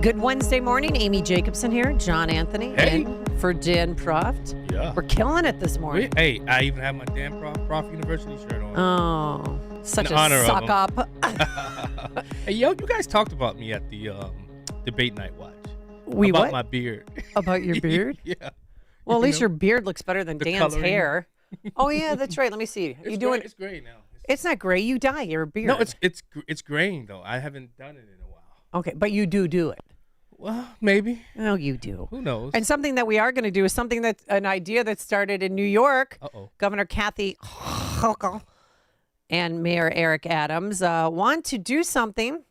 Good Wednesday morning. Amy Jacobson here. John Anthony. Hey. In for Dan Proft. Yeah. We're killing it this morning. Hey, I even have my Dan Proft University shirt on. Oh, such In a honor of suck him. up. Hey, yo, you guys talked about me at the debate night watch. We about what? my beard. About your beard? Yeah. Well, at least know, your beard looks better than the Dan's coloring. hair. Oh, yeah, that's right. Let me see. It's You doing? It's gray now. It's not gray. You dye your beard. No, it's graying though. I haven't done it in a while. Okay, but you do it. Well, maybe. Oh, you do. Who knows? And something that we are going to do is something that's an idea that started in New York. Uh-oh. Governor Kathy Hochul and Mayor Eric Adams want to do something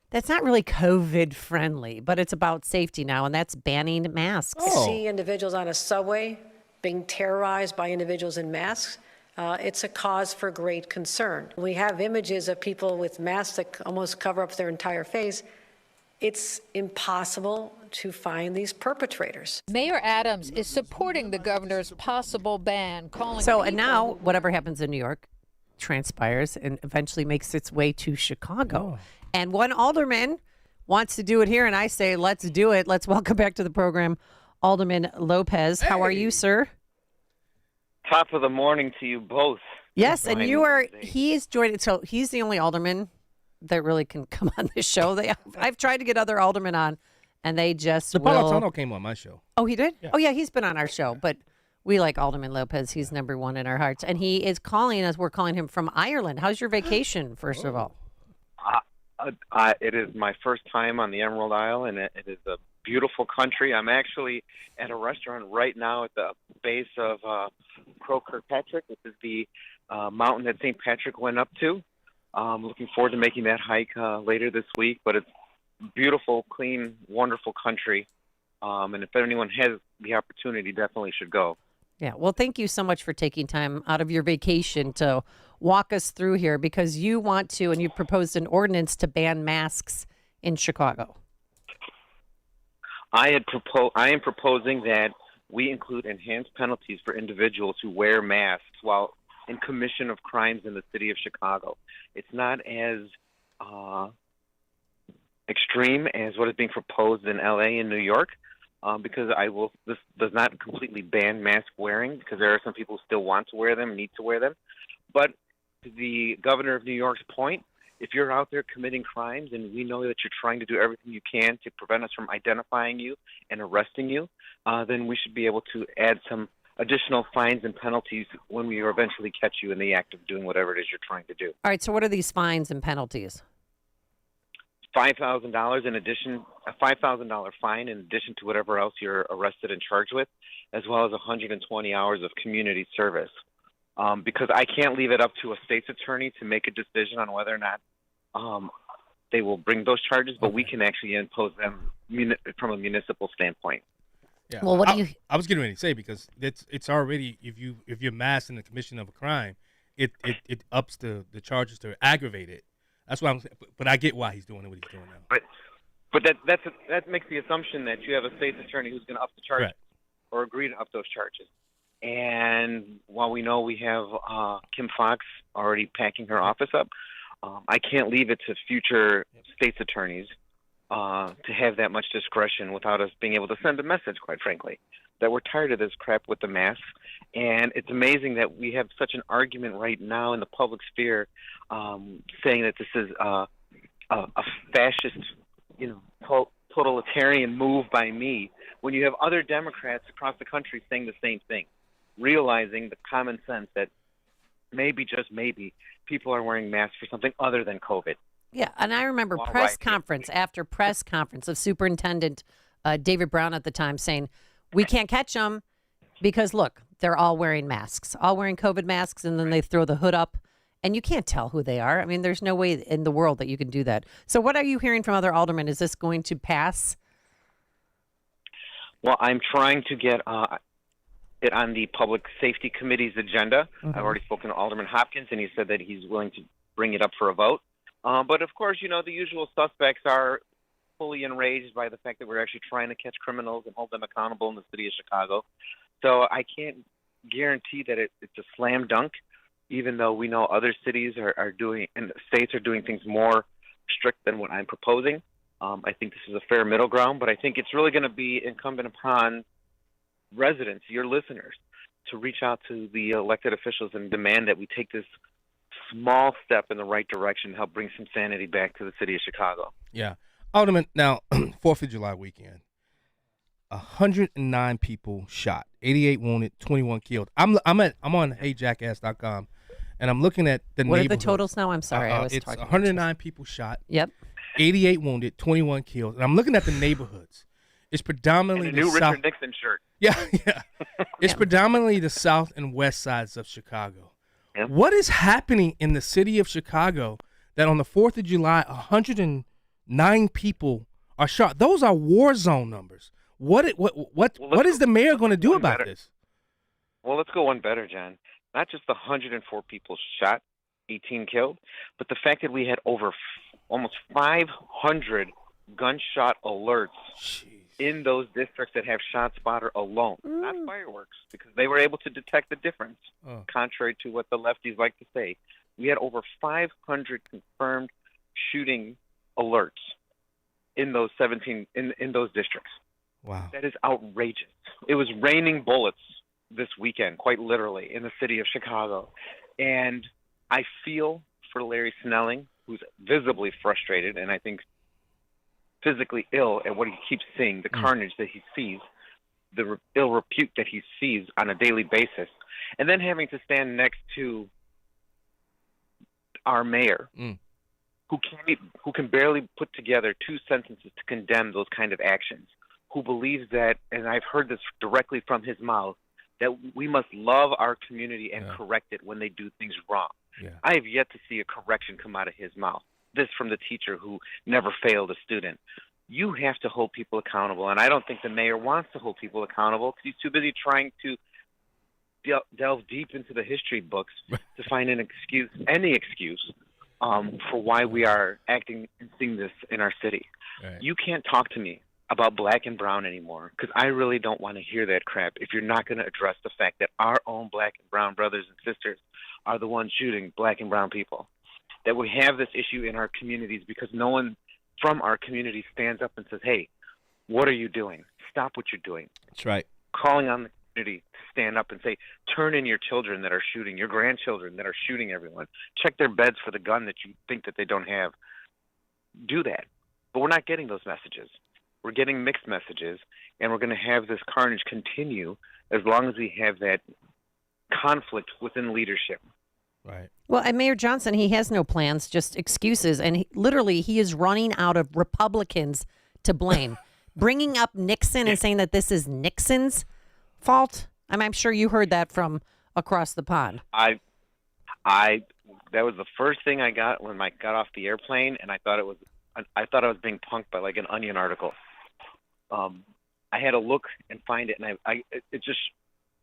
that's not really COVID friendly, but it's about safety now, and that's banning masks. Oh. See individuals on a subway being terrorized by individuals in masks. It's a cause for great concern. We have images of people with masks that almost cover up their entire face. It's impossible to find these perpetrators. Mayor Adams is supporting the governor's possible ban, calling So, and people now who- whatever happens in New York transpires and eventually makes its way to Chicago. And one alderman wants to do it here, and I say, let's do it. Let's welcome back to the program Alderman Lopez. How are you, sir? Top of the morning to you both. Yes, and Fine you are, Wednesday. he's joined, so he's the only alderman that really can come on this show. I've tried to get other aldermen on, and they just will. Napolitano came on my show. Oh, he did? Yeah. Oh, yeah, he's been on our show, but we like Alderman Lopez. He's number one in our hearts, and he is calling us. We're calling him from Ireland. How's your vacation, first of all? It is my first time on the Emerald Isle, and it is a beautiful country. I'm actually at a restaurant right now at the base of Croagh Kirkpatrick, which is the mountain that St. Patrick went up to. Looking forward to making that hike later this week, but it's beautiful, clean, wonderful country. And if anyone has the opportunity, definitely should go. Yeah, well, thank you so much for taking time out of your vacation to walk us through here, because you want to, and you proposed an ordinance to ban masks in Chicago. I am proposing that we include enhanced penalties for individuals who wear masks while in commission of crimes in the city of Chicago. It's not as extreme as what is being proposed in LA and New York, because this does not completely ban mask wearing, because there are some people who still want to wear them, need to wear them. But to the governor of New York's point, if you're out there committing crimes and we know that you're trying to do everything you can to prevent us from identifying you and arresting you, then we should be able to add some additional fines and penalties when we eventually catch you in the act of doing whatever it is you're trying to do. All right, so what are these fines and penalties? $5,000 in addition, a $5,000 fine in addition to whatever else you're arrested and charged with, as well as 120 hours of community service. Because I can't leave it up to a state's attorney to make a decision on whether or not they will bring those charges, but we can actually impose them from a municipal standpoint. Yeah. Well, what do you? I was getting ready to say, because it's already, if you're masked in the commission of a crime, it ups the charges to aggravate it. That's why but I get why he's doing what he's doing now. But that makes the assumption that you have a state's attorney who's going to up the charges. Correct. Or agree to up those charges. And while we know we have Kim Foxx already packing her office up, I can't leave it to future state's attorneys to have that much discretion without us being able to send a message, quite frankly, that we're tired of this crap with the masks. And it's amazing that we have such an argument right now in the public sphere saying that this is a fascist, totalitarian move by me, when you have other Democrats across the country saying the same thing, realizing the common sense that maybe, just maybe, people are wearing masks for something other than COVID. Yeah, and I remember Well, press right. conference after press conference of Superintendent David Brown at the time saying, we can't catch them because, look, they're all wearing masks, all wearing COVID masks, and then they throw the hood up, and you can't tell who they are. I mean, there's no way in the world that you can do that. So what are you hearing from other aldermen? Is this going to pass? Well, I'm trying to get it on the Public Safety Committee's agenda. Mm-hmm. I've already spoken to Alderman Hopkins, and he said that he's willing to bring it up for a vote. But, of course, the usual suspects are fully enraged by the fact that we're actually trying to catch criminals and hold them accountable in the city of Chicago. So I can't guarantee that it's a slam dunk, even though we know other cities are doing, and states are doing things more strict than what I'm proposing. I think this is a fair middle ground, but I think it's really going to be incumbent upon residents, your listeners, to reach out to the elected officials and demand that we take this small step in the right direction to help bring some sanity back to the city of Chicago. Yeah. Alderman, now, 4th of July weekend, 109 people shot, 88 wounded, 21 killed. I'm on heyjackass.com, and I'm looking at the What are the neighborhood. totals now? I'm sorry. I was it's talking 109 people shot, Yep. 88 wounded, 21 killed. And I'm looking at the neighborhoods. It's predominantly And a new the south. Richard Nixon shirt. Yeah, yeah. It's Yeah. predominantly the south and west sides of Chicago. Yeah. What is happening in the city of Chicago that on the 4th of July, 109 people are shot? Those are war zone numbers. What is the mayor going to do about better. this? Well, let's go one better, John. Not just the 104 people shot, 18 killed, but the fact that we had over almost 500 gunshot alerts Jeez. in those districts that have shot spotter alone, not fireworks, because they were able to detect the difference, contrary to what the lefties like to say. We had over 500 confirmed shooting alerts in those 17 in those districts. Wow. That is outrageous. It was raining bullets this weekend, quite literally, in the city of Chicago. And I feel for Larry Snelling, who's visibly frustrated and I think physically ill at what he keeps seeing, the carnage that he sees, the ill repute that he sees on a daily basis, and then having to stand next to our mayor, who can barely put together two sentences to condemn those kind of actions, who believes that, and I've heard this directly from his mouth, that we must love our community and correct it when they do things wrong. Yeah. I have yet to see a correction come out of his mouth. This from the teacher who never failed a student. You have to hold people accountable, and I don't think the mayor wants to hold people accountable because he's too busy trying to delve deep into the history books to find an excuse, any excuse, for why we are acting and seeing this in our city. Right. You can't talk to me about black and brown anymore because I really don't want to hear that crap if you're not going to address the fact that our own black and brown brothers and sisters are the ones shooting black and brown people. That we have this issue in our communities because no one from our community stands up and says, hey, what are you doing? Stop what you're doing. That's right. Calling on the community to stand up and say, turn in your children that are shooting, your grandchildren that are shooting everyone. Check their beds for the gun that you think that they don't have. Do that. But we're not getting those messages. We're getting mixed messages, and we're going to have this carnage continue as long as we have that conflict within leadership. Right. Well, and Mayor Johnson, he has no plans, just excuses. And literally, he is running out of Republicans to blame. Bringing up Nixon and saying that this is Nixon's fault. I'm sure you heard that from across the pond. That was the first thing I got when I got off the airplane, and I thought I was being punked by like an Onion article. I had to look and find it, and it's just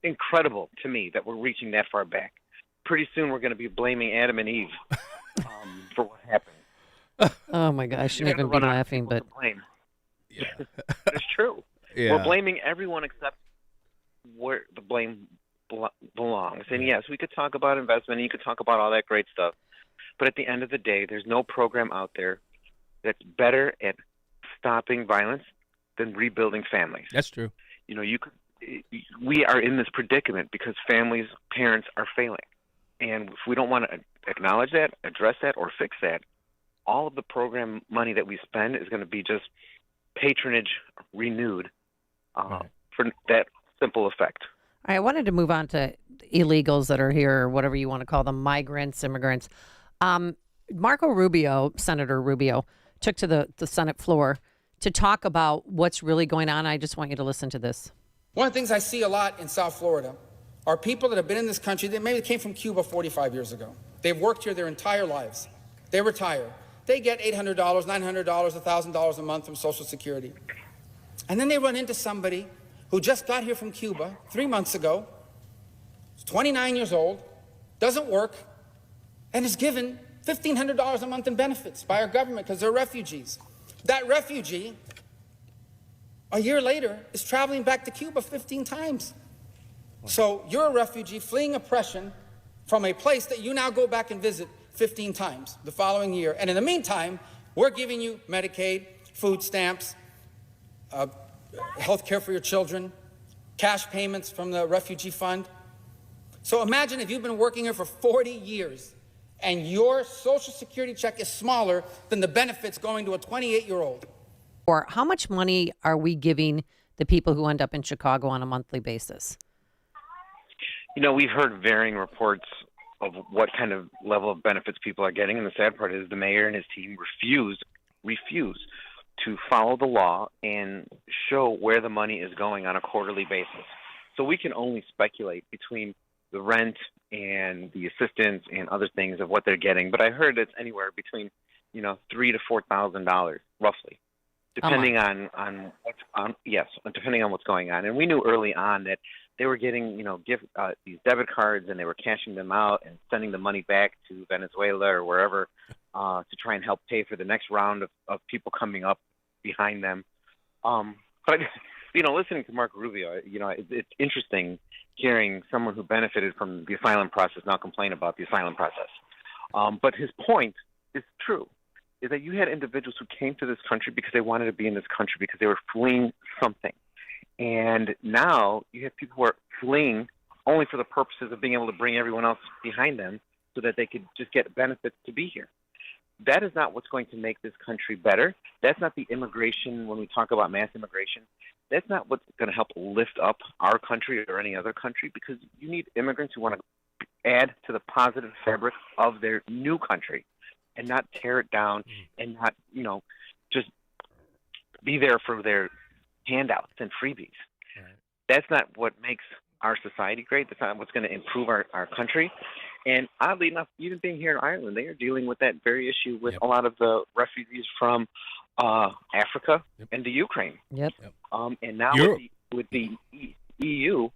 incredible to me that we're reaching that far back. Pretty soon we're going to be blaming Adam and Eve for what happened. Oh my gosh, I shouldn't even be laughing, but blame. Yeah. It's true. Yeah. We're blaming everyone except where the blame belongs. And yes, we could talk about investment, and you could talk about all that great stuff. But at the end of the day, there's no program out there that's better at stopping violence than rebuilding families. That's true. You know, we are in this predicament because parents are failing. And if we don't want to acknowledge that, address that, or fix that, all of the program money that we spend is going to be just patronage renewed for that simple effect. All right, I wanted to move on to illegals that are here, or whatever you want to call them, migrants, immigrants. Senator Rubio, took to the Senate floor to talk about what's really going on. I just want you to listen to this. One of the things I see a lot in South Florida are people that have been in this country that maybe came from Cuba 45 years ago. They've worked here their entire lives. They retire. They get $800, $900, $1,000 a month from Social Security. And then they run into somebody who just got here from Cuba 3 months ago, is 29 years old, doesn't work, and is given $1,500 a month in benefits by our government because they're refugees. That refugee, a year later, is traveling back to Cuba 15 times. So you're a refugee fleeing oppression from a place that you now go back and visit 15 times the following year. And in the meantime, we're giving you Medicaid, food stamps, health care for your children, cash payments from the refugee fund. So imagine if you've been working here for 40 years and your Social Security check is smaller than the benefits going to a 28-year-old. Or how much money are we giving the people who end up in Chicago on a monthly basis? We've heard varying reports of what kind of level of benefits people are getting, and the sad part is the mayor and his team refuse to follow the law and show where the money is going on a quarterly basis. So we can only speculate between the rent and the assistance and other things of what they're getting. But I heard it's anywhere between, $3,000 to $4,000 roughly, depending on depending on what's going on. And we knew early on that they were getting, these debit cards, and they were cashing them out and sending the money back to Venezuela or wherever to try and help pay for the next round of people coming up behind them. But listening to Mark Rubio, it's interesting hearing someone who benefited from the asylum process now complain about the asylum process. But his point is true, is that you had individuals who came to this country because they wanted to be in this country because they were fleeing something. And now you have people who are fleeing only for the purposes of being able to bring everyone else behind them so that they could just get benefits to be here. That is not what's going to make this country better. That's not the immigration, when we talk about mass immigration, that's not what's going to help lift up our country or any other country, because you need immigrants who want to add to the positive fabric of their new country and not tear it down and not, just be there for their handouts and freebies. Right. That's not what makes our society great. That's not what's going to improve our country. And oddly enough, even being here in Ireland, they are dealing with that very issue with a lot of the refugees from Africa and the Ukraine. Yep. And now with the EU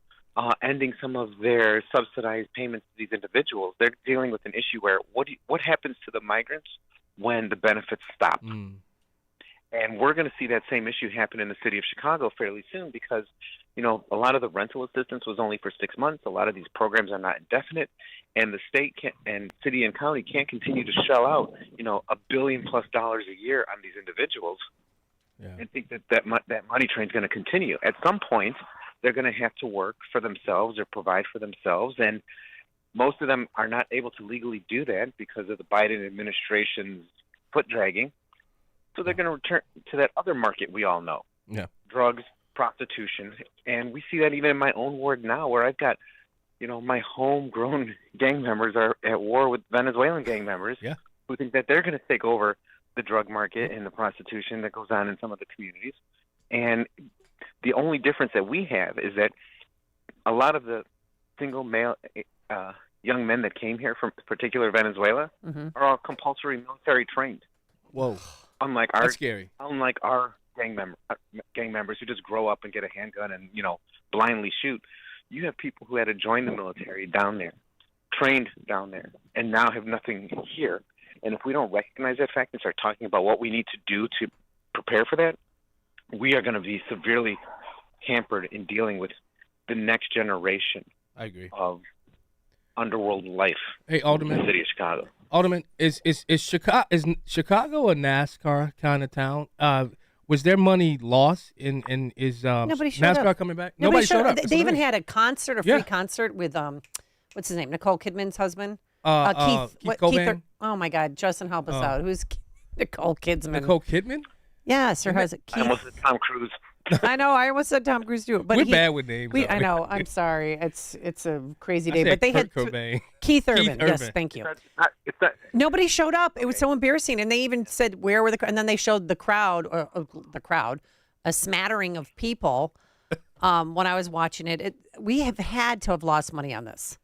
ending some of their subsidized payments to these individuals, they're dealing with an issue where what happens to the migrants when the benefits stop? And we're going to see that same issue happen in the city of Chicago fairly soon because, a lot of the rental assistance was only for 6 months. A lot of these programs are not indefinite. And the state and city and county can't continue to shell out, $1 billion+ a year on these individuals and think that money train is going to continue. At some point, they're going to have to work for themselves or provide for themselves. And most of them are not able to legally do that because of the Biden administration's foot dragging. So they're going to return to that other market we all know, drugs, prostitution. And we see that even in my own ward now where I've got, my homegrown gang members are at war with Venezuelan gang members who think that they're going to take over the drug market and the prostitution that goes on in some of the communities. And the only difference that we have is that a lot of the single male young men that came here from particular Venezuela are all compulsory military trained. Whoa. That's scary. Unlike our gang members who just grow up and get a handgun and, blindly shoot, you have people who had to join the military down there, trained down there, and now have nothing here. And if we don't recognize that fact and start talking about what we need to do to prepare for that, we are going to be severely hampered in dealing with the next generation of underworld life Alderman, in the city of Chicago. Alderman, is Chicago a NASCAR kind of town? Was there money lost in is NASCAR up. coming back? Nobody showed up. They even had a free concert with what's his name? Nicole Kidman's husband? Keith Cobain? Oh my God, Justin, help us out. Who's Nicole Kidman? Nicole Kidman? Yes, her husband. I almost said Tom Cruise. I know. I almost said Tom Cruise too. But we're bad with names. I know. I'm sorry. It's a crazy day. But they Kurt had Cobain. Keith Urban. Yes, thank you. Nobody showed up. It was so embarrassing. And they even said where were and then they showed the crowd, a smattering of people. When I was watching it, we have had to have lost money on this.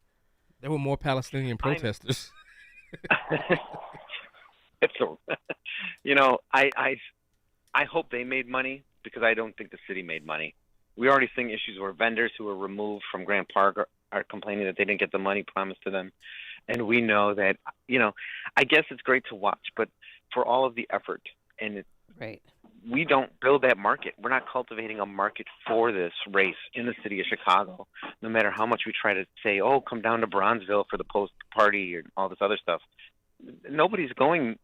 There were more Palestinian protesters. I hope they made money because I don't think the city made money. We already seeing issues where vendors who were removed from Grant Park are complaining that they didn't get the money promised to them. And we know that, I guess it's great to watch, but for all of the effort and we don't build that market. We're not cultivating a market for this race in the city of Chicago, no matter how much we try to say, oh, come down to Bronzeville for the post party or all this other stuff. Nobody's going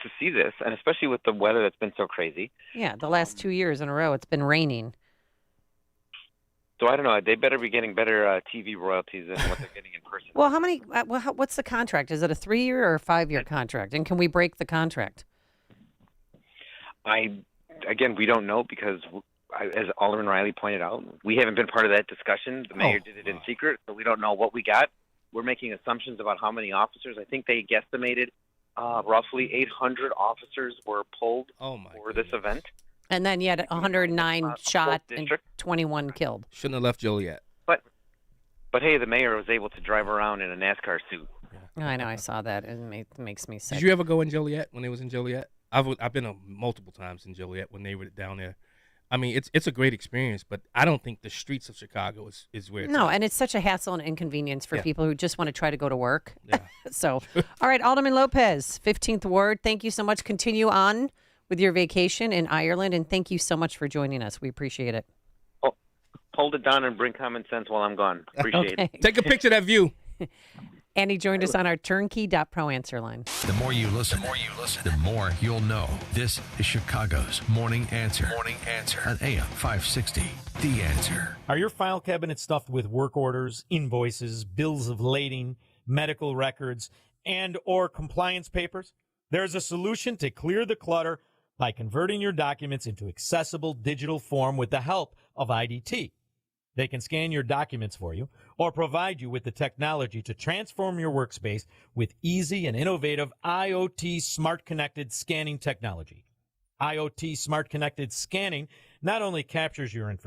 to see this, and especially with the weather that's been so crazy. Yeah, the last 2 years in a row, it's been raining. So I don't know. They better be getting better TV royalties than what they're getting in person. Well, how many? What's the contract? Is it a 3-year or a 5-year contract? And can we break the contract? Again, we don't know because, as Alderman Riley pointed out, we haven't been part of that discussion. The mayor did it in secret, so we don't know what we got. We're making assumptions about how many officers. I think they guesstimated roughly 800 officers were pulled for this event. And then you had 109 shot and 21 killed. Shouldn't have left Joliet. But hey, the mayor was able to drive around in a NASCAR suit. Yeah. I know, I saw that. It makes me sick. Did you ever go in Joliet when they was in Joliet? I've been multiple times in Joliet when they were down there. I mean, it's a great experience, but I don't think the streets of Chicago is where it's at. And it's such a hassle and inconvenience for people who just want to try to go to work. Yeah. So, all right, Alderman Lopez, 15th Ward, thank you so much. Continue on with your vacation in Ireland, and thank you so much for joining us. We appreciate it. Oh, hold it down and bring common sense while I'm gone. Appreciate it. Take a picture of that view. And he joined us on our turnkey.pro answer line. The more you listen, the more you'll know. This is Chicago's Morning Answer. Morning Answer on AM 560. The Answer. Are your file cabinets stuffed with work orders, invoices, bills of lading, medical records, and or compliance papers? There's a solution to clear the clutter by converting your documents into accessible digital form with the help of IDT. They can scan your documents for you or provide you with the technology to transform your workspace with easy and innovative IoT smart connected scanning technology. IoT smart connected scanning not only captures your information,